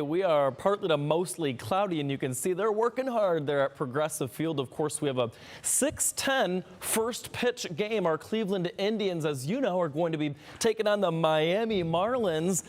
We are partly to mostly cloudy, and you can see they're working hard there at Progressive Field. Of course, we have a 6:10 first pitch game. Our Cleveland Indians, as you know, are going to be taking on the Miami Marlins.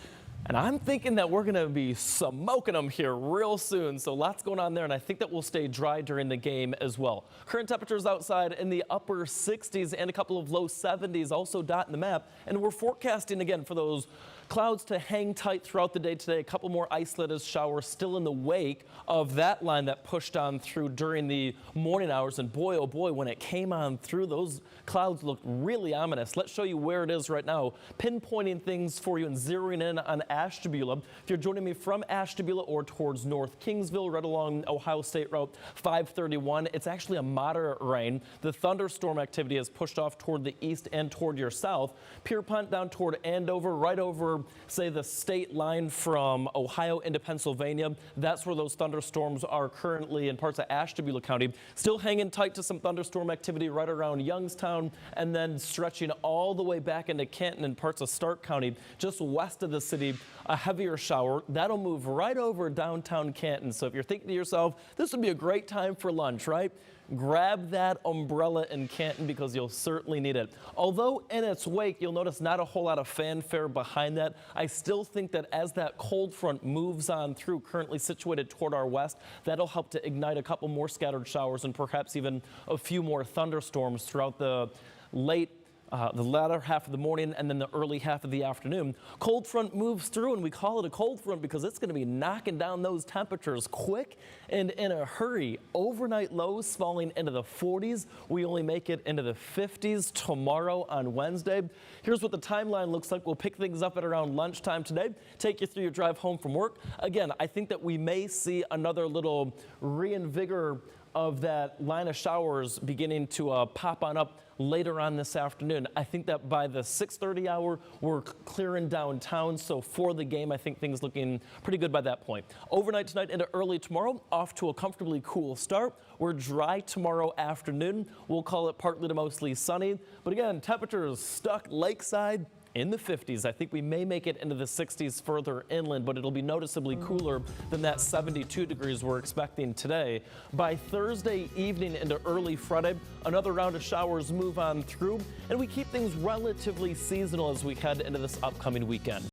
And I'm thinking that we're going to be smoking them here real soon. So lots going on there, and I think that we'll stay dry during the game as well. Current temperatures outside in the upper 60s and a couple of low 70s also dotting the map. And we're forecasting again for those clouds to hang tight throughout the day today. A couple more isolated showers still in the wake of that line that pushed on through during the morning hours. And boy, oh boy, when it came on through, those clouds looked really ominous. Let's show you where it is right now, pinpointing things for you and zeroing in on Ashtabula. If you're joining me from Ashtabula or towards North Kingsville, right along Ohio State Route 531, it's actually a moderate rain. The thunderstorm activity has pushed off toward the east and toward your south. Pierpont down toward Andover, right over, say, the state line from Ohio into Pennsylvania. That's where those thunderstorms are currently in parts of Ashtabula County. Still hanging tight to some thunderstorm activity right around Youngstown, and then stretching all the way back into Canton and parts of Stark County. Just west of the city, a heavier shower. That'll move right over downtown Canton. So if you're thinking to yourself, this would be a great time for lunch, right? Grab that umbrella in Canton because you'll certainly need it. Although in its wake, you'll notice not a whole lot of fanfare behind that. I still think that as that cold front moves on through, currently situated toward our west, that'll help to ignite a couple more scattered showers and perhaps even a few more thunderstorms throughout the latter half of the morning and then the early half of the afternoon. Cold front moves through, and we call it a cold front because it's going to be knocking down those temperatures quick and in a hurry. Overnight lows falling into the 40s. We only make it into the 50s tomorrow on Wednesday. Here's what the timeline looks like. We'll pick things up at around lunchtime today, take you through your drive home from work. Again, I think that we may see another little reinvigor of that line of showers beginning to pop on up later on this afternoon. I think that by the 6:30 hour, we're clearing downtown. So for the game, I think things looking pretty good by that point. Overnight tonight into early tomorrow, off to a comfortably cool start. We're dry tomorrow afternoon. We'll call it partly to mostly sunny. But again, temperatures stuck lakeside in the 50s. I think we may make it into the 60s further inland, but it'll be noticeably cooler than that 72 degrees we're expecting today. By Thursday evening into early Friday, another round of showers move on through, and we keep things relatively seasonal as we head into this upcoming weekend.